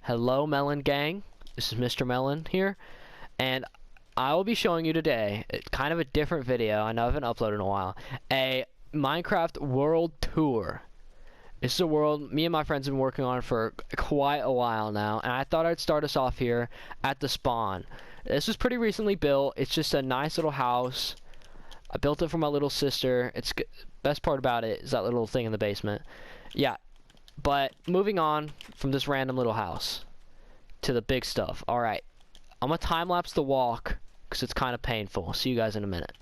Hello, Melon Gang. This is Mr. Melon here, and I will be showing you today kind of a different video. I know I haven't uploaded in a while. A Minecraft World Tour. This is a world me and my friends have been working on for quite a while now, and I thought I'd start us off here at the spawn. This was pretty recently built. It's just a nice little house. I built it for my little sister. It's best part about it is that little thing in the basement. Yeah, but moving on from this random little house to the big stuff. All right, I'm gonna time lapse the walk because it's kind of painful. See you guys in a minute.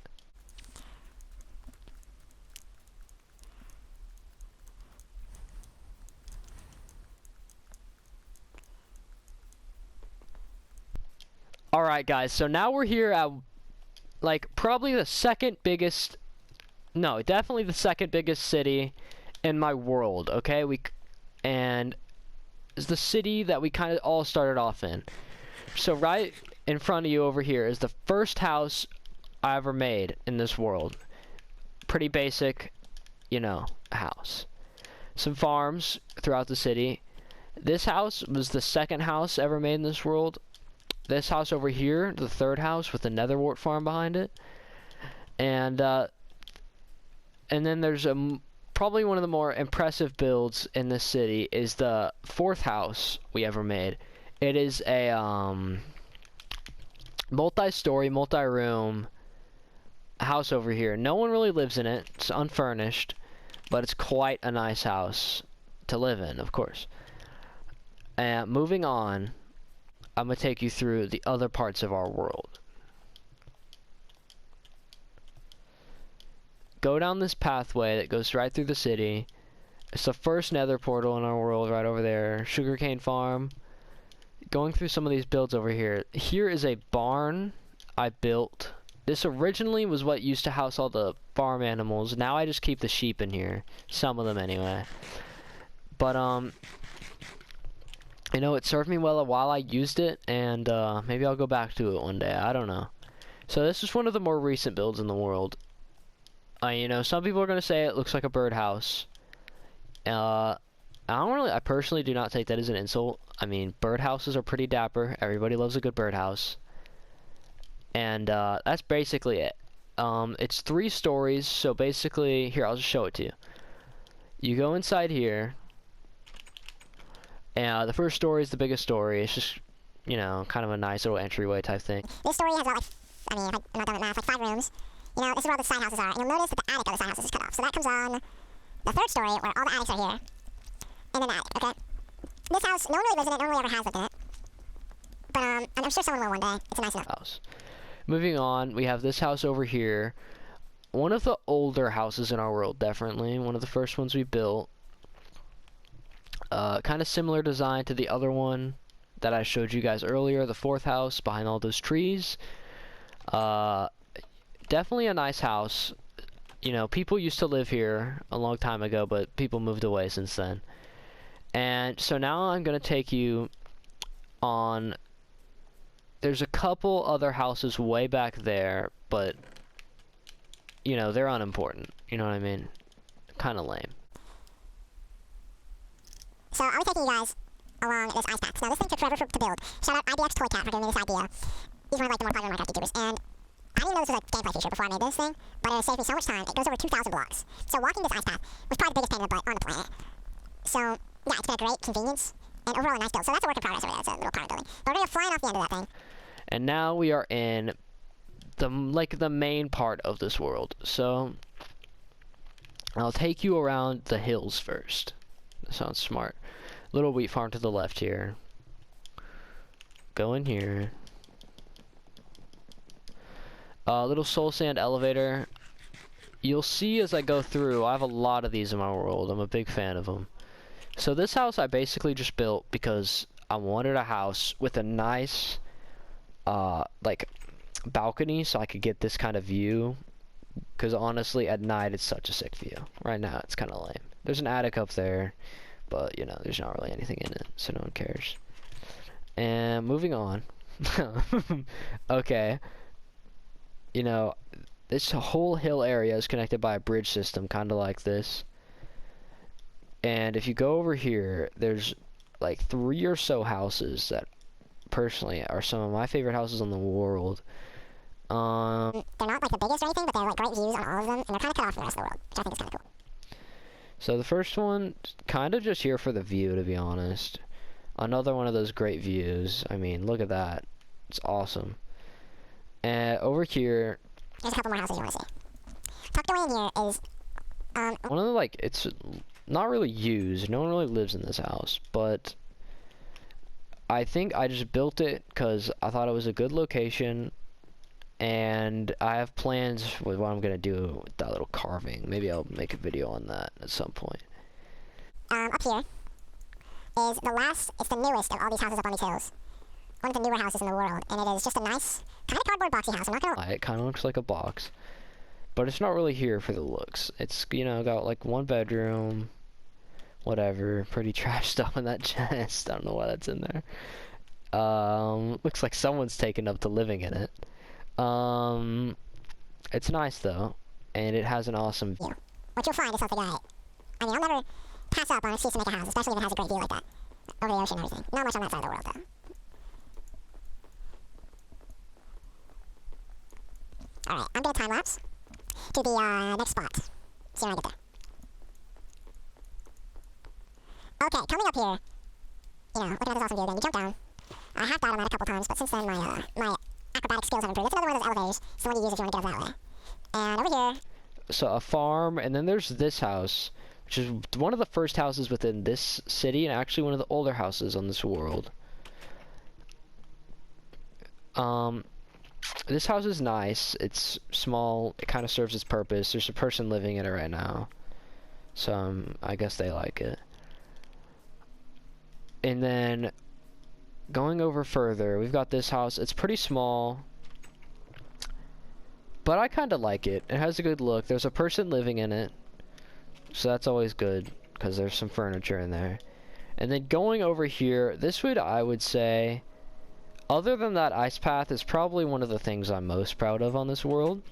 Alright guys, so now we're here at like probably the second biggest, no, definitely the second biggest city in my world, okay? And it's the city that we kind of all started off in. So right in front of you over here is the first house I ever made in this world. Pretty basic, you know, house. Some farms throughout the city. This house was the second house ever made in this world. This house over here, the third house with the nether wart farm behind it, and then there's probably one of the more impressive builds in this city is the fourth house we ever made. It is a multi-story, multi-room house over here. No one really lives in it. It's unfurnished, but it's quite a nice house to live in, of course. And moving on, I'm going to take you through the other parts of our world. Go down this pathway that goes right through the city. It's the first nether portal in our world right over there. Sugarcane farm. Going through some of these builds over here. Here is a barn I built. This originally was what used to house all the farm animals. Now I just keep the sheep in here. Some of them anyway. But you know, it served me well while I used it, and maybe I'll go back to it one day. I don't know. So this is one of the more recent builds in the world. You know, some people are going to say it looks like a birdhouse. I personally do not take that as an insult. I mean, birdhouses are pretty dapper. Everybody loves a good birdhouse. And that's basically it. It's 3 stories, so basically, here, I'll just show it to you. You go inside here. And the first story is the biggest story. It's just, you know, kind of a nice little entryway type thing. This story has about, like, I mean, if I'm not done with math, like 5 rooms. You know, this is where all the side houses are. And you'll notice that the attic of the side houses is cut off. So that comes on the third story, where all the attics are here. And then the attic, okay? This house, no one really lives in it. No one really ever has lived in it. But I'm sure someone will one day. It's a nice enough house. Moving on, we have this house over here. One of the older houses in our world, definitely. One of the first ones we built. Kind of similar design to the other one that I showed you guys earlier, the fourth house behind all those trees. Definitely a nice house. You know, people used to live here a long time ago, but people moved away since then. And so now I'm going to take you on. There's a couple other houses way back there, but you know, they're unimportant. You know what I mean? Kind of lame. So I'll be taking you guys along this ice path. Now this thing took forever to build. Shout out IDX Toy Cat for giving me this idea. He's one of like the more popular Minecraft YouTubers, and I didn't even know this was a gameplay feature before I made this thing, but it saved me so much time. It goes over 2,000 blocks. So walking this ice path was probably the biggest pain in the butt on the planet. So yeah, it's been a great convenience and overall a nice build. So that's a work in progress over there. It's a little apartment building. But we're gonna go flying off the end of that thing. And now we are in the main part of this world. So I'll take you around the hills first. That sounds smart. Little wheat farm to the left here. Go in here. Little soul sand elevator. You'll see as I go through, I have a lot of these in my world. I'm a big fan of them. So this house I basically just built because I wanted a house with a nice, like, balcony so I could get this kind of view. Because honestly, at night it's such a sick view. Right now it's kind of lame. There's an attic up there, but you know, there's not really anything in it, so no one cares. And moving on. Okay. You know, this whole hill area is connected by a bridge system, kind of like this. And if you go over here, there's like 3 or so houses that personally are some of my favorite houses in the world. They're not like the biggest or anything, but they have like great views on all of them, and they're kind of cut off from the rest of the world, which I think is kind of cool. So the first one, kind of just here for the view, to be honest. Another one of those great views. I mean, look at that. It's awesome. And over here, there's a couple more houses you want to see. Tucked away in here is one of the, like, it's not really used. No one really lives in this house, but I think I just built it because I thought it was a good location, and I have plans with what I'm gonna do with that little carving. Maybe I'll make a video on that at some point. Up here is it's the newest of all these houses up on these hills. One of the newer houses in the world, and it is just a nice, kind of cardboard boxy house. I'm not gonna lie. It kind of looks like a box, but it's not really here for the looks. It's, you know, got like 1 bedroom, whatever, pretty trash stuff in that chest. I don't know why that's in there. Looks like someone's taken up to living in it. It's nice though, and it has an awesome view. What you'll find is something I mean, I'll never pass up on an excuse to make a house, especially if it has a great view like that. Over the ocean and everything. Not much on that side of the world though. Alright, I'm gonna time lapse to the next spot. See when I get there. Okay, coming up here, you know, looking at this awesome view again, you jump down. I have died on that a couple times, but since then my acrobatic skills have improved. That's another one of those elevators. It's the one you use if you want to get up that way. And over here. So a farm, and then there's this house, which is one of the first houses within this city, and actually one of the older houses on this world. This house is nice. It's small. It kind of serves its purpose. There's a person living in it right now, so I guess they like it. And then going over further, we've got this house. It's pretty small, but I kind of like it. It has a good look. There's a person living in it, so that's always good because there's some furniture in there. And then going over here, this would, I would say, other than that ice path, is probably one of the things I'm most proud of on this world.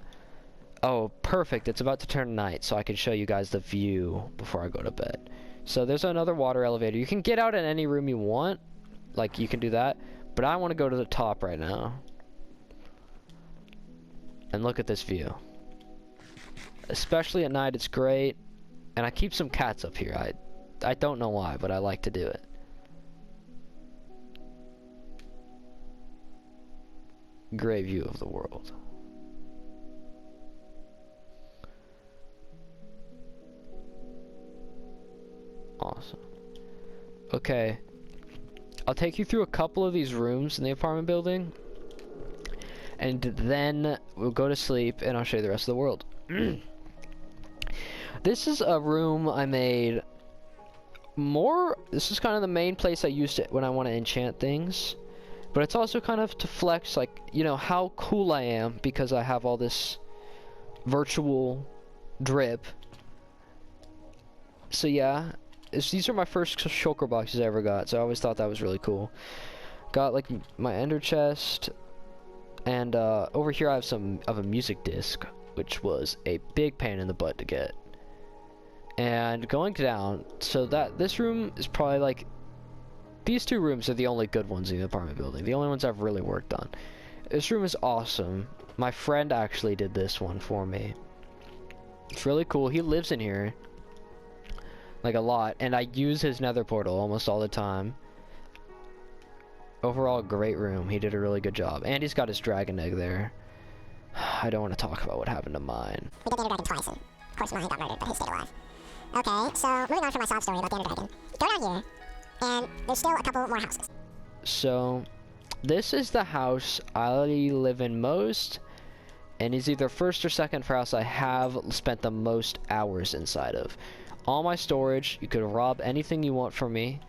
Oh, perfect. It's about to turn night, so I can show you guys the view before I go to bed. So there's another water elevator. You can get out in any room you want. Like, you can do that. But I want to go to the top right now. And look at this view. Especially at night, it's great. And I keep some cats up here. I don't know why, but I like to do it. Great view of the world. Awesome. Okay. I'll take you through a couple of these rooms in the apartment building. And then we'll go to sleep and I'll show you the rest of the world. This is a room I made this is kind of the main place I used it when I want to enchant things. But it's also kind of to flex, like, you know, how cool I am because I have all this virtual drip. So yeah, these are my first shulker boxes I ever got, so I always thought that was really cool. Got like my ender chest, and over here I have some of a music disc, which was a big pain in the butt to get. And going down, so this room is probably like, these 2 rooms are the only good ones in the apartment building. The only ones I've really worked on. This room is awesome. My friend actually did this one for me. It's really cool. He lives in here. Like a lot. And I use his nether portal almost all the time. Overall, great room. He did a really good job. And he's got his dragon egg there. I don't want to talk about what happened to mine. We did the Ender Dragon twice, and of course mine got murdered, but he stayed alive. Okay, so moving on from my sob story about the Ender Dragon. Go down here. And there's still a couple more houses. So, this is the house I live in most, and is either first or second for house I have spent the most hours inside of. All my storage, you could rob anything you want from me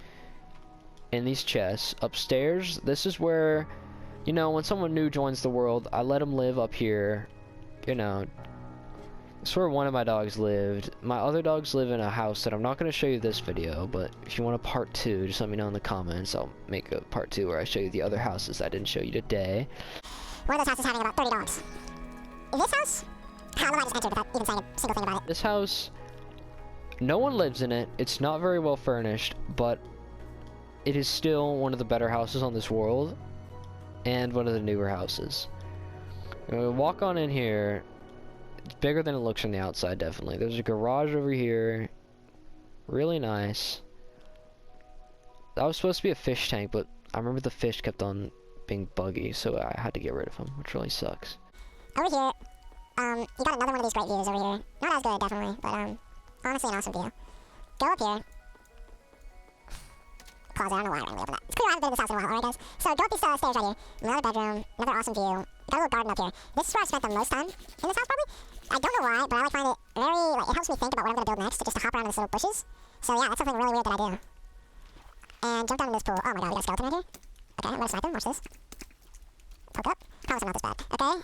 in these chests. Upstairs, this is where, you know, when someone new joins the world, I let them live up here, you know. It's where one of my dogs lived. My other dogs live in a house that I'm not going to show you this video, but if you want a part 2, just let me know in the comments. I'll make a part 2 where I show you the other houses I didn't show you today. One of those houses having about 30 dogs. In this house, how do I just enter without even saying a single thing about it? This house, no one lives in it. It's not very well furnished, but it is still one of the better houses on this world, and one of the newer houses. Walk on in here. It's bigger than it looks from the outside, definitely. There's a garage over here. Really nice. That was supposed to be a fish tank, but I remember the fish kept on being buggy, so I had to get rid of him, which really sucks. Over here, you got another one of these great views over here. Not as good, definitely, but honestly an awesome view. Go up here. Pause it, I don't know why I randomly opened that. It's clear I haven't been in this house in a while, alright guys? So go up these stairs right here. Another bedroom, another awesome view. Got a little garden up here. This is where I spent the most time in this house, probably. I don't know why, but I like find it very, like, it helps me think about what I'm gonna build next, just to hop around in these little bushes. So yeah, that's something really weird that I do. And jump down in this pool. Oh my god, we got a skeleton right here. Okay, I'm gonna snipe him, watch this. Poke up. Promise I'm not this bad. Okay.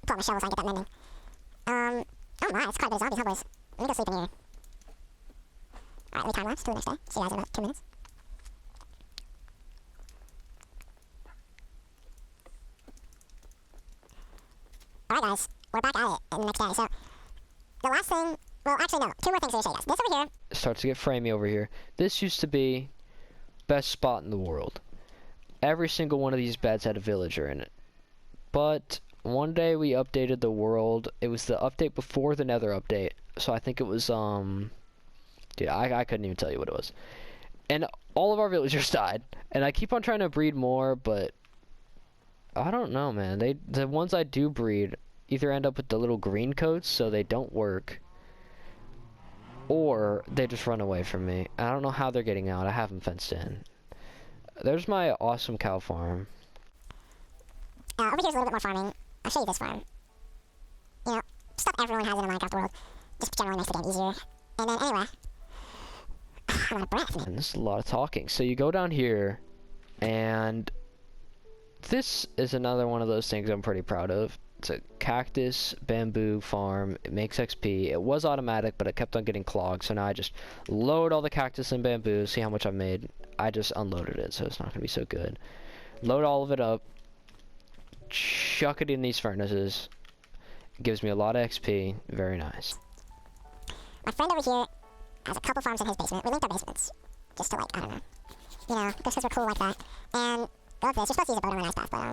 Pull out my shovel so I can get that mending. Oh my, it's quite a bit of zombies, huh boys? Let me go sleep in here. Alright, let me time lapse to the next day. See you guys in about 2 minutes. Alright guys, we're back at it in the next day. So, the last thing, well actually no, 2 more things to show you guys. This over here. It starts to get framey over here. This used to be best spot in the world. Every single one of these beds had a villager in it. But one day we updated the world. It was the update before the Nether update. So I think it was dude, I couldn't even tell you what it was. And all of our villagers died. And I keep on trying to breed more, but I don't know, man. The ones I do breed either end up with the little green coats, so they don't work, or they just run away from me. I don't know how they're getting out. I have them fenced in. There's my awesome cow farm. Over here's a little bit more farming. I'll show you this farm. You know, stuff everyone has in the Minecraft world. Just generally makes the game easier. And then, anyway. I'm out of breath, man. And this is a lot of talking. So you go down here, and this is another one of those things I'm pretty proud of. It's a cactus bamboo farm. It makes XP. It was automatic, but it kept on getting clogged. So now I just load all the cactus and bamboo. See how much I've made. I just unloaded it, so it's not going to be so good. Load all of it up. Chuck it in these furnaces. It gives me a lot of XP. Very nice. My friend over here has a couple farms in his basement. We linked our basements. Just to, like, I don't know. You know, just because we're cool like that. And go up this. You're supposed to use a boat on an ice path, but, I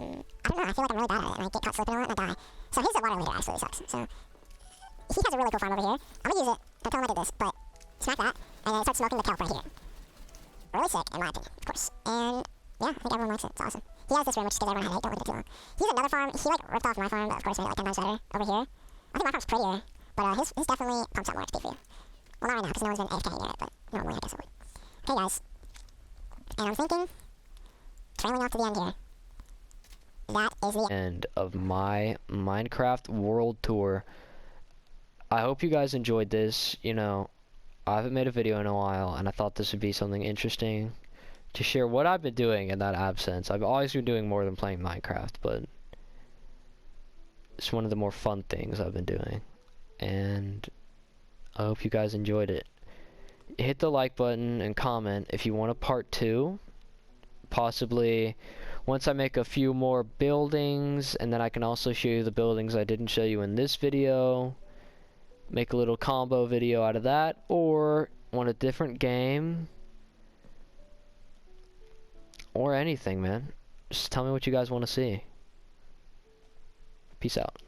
don't know. I feel like I'm really bad at it, and I get caught slipping on it, and I die. So his water meter absolutely sucks. So he has a really cool farm over here. I'm gonna use it. Don't tell him I did this, but smack that, and then it starts smoking the kelp right here. Really sick, in my opinion, of course. And yeah, I think everyone likes it. It's awesome. He has this room, which gives everyone a headache. Don't look at it too long. He has another farm. He, like, ripped off my farm, but of course made it, like, 10 times better over here. I think my farm's prettier, but his definitely pumps out more XP for you. Well, not right now, because no one's been AFK yet, but normally I guess it would. Okay, guys. And I'm thinking, trailing off to the end here. That is the end of my Minecraft world tour. I hope you guys enjoyed this. You know, I haven't made a video in a while, and I thought this would be something interesting to share what I've been doing in that absence. I've always been doing more than playing Minecraft, but it's one of the more fun things I've been doing, and I hope you guys enjoyed it. Hit the like button and comment if you want a part 2. Possibly once I make a few more buildings, and then I can also show you the buildings I didn't show you in this video. Make a little combo video out of that, or want a different game, or anything, man. Just tell me what you guys want to see. Peace out.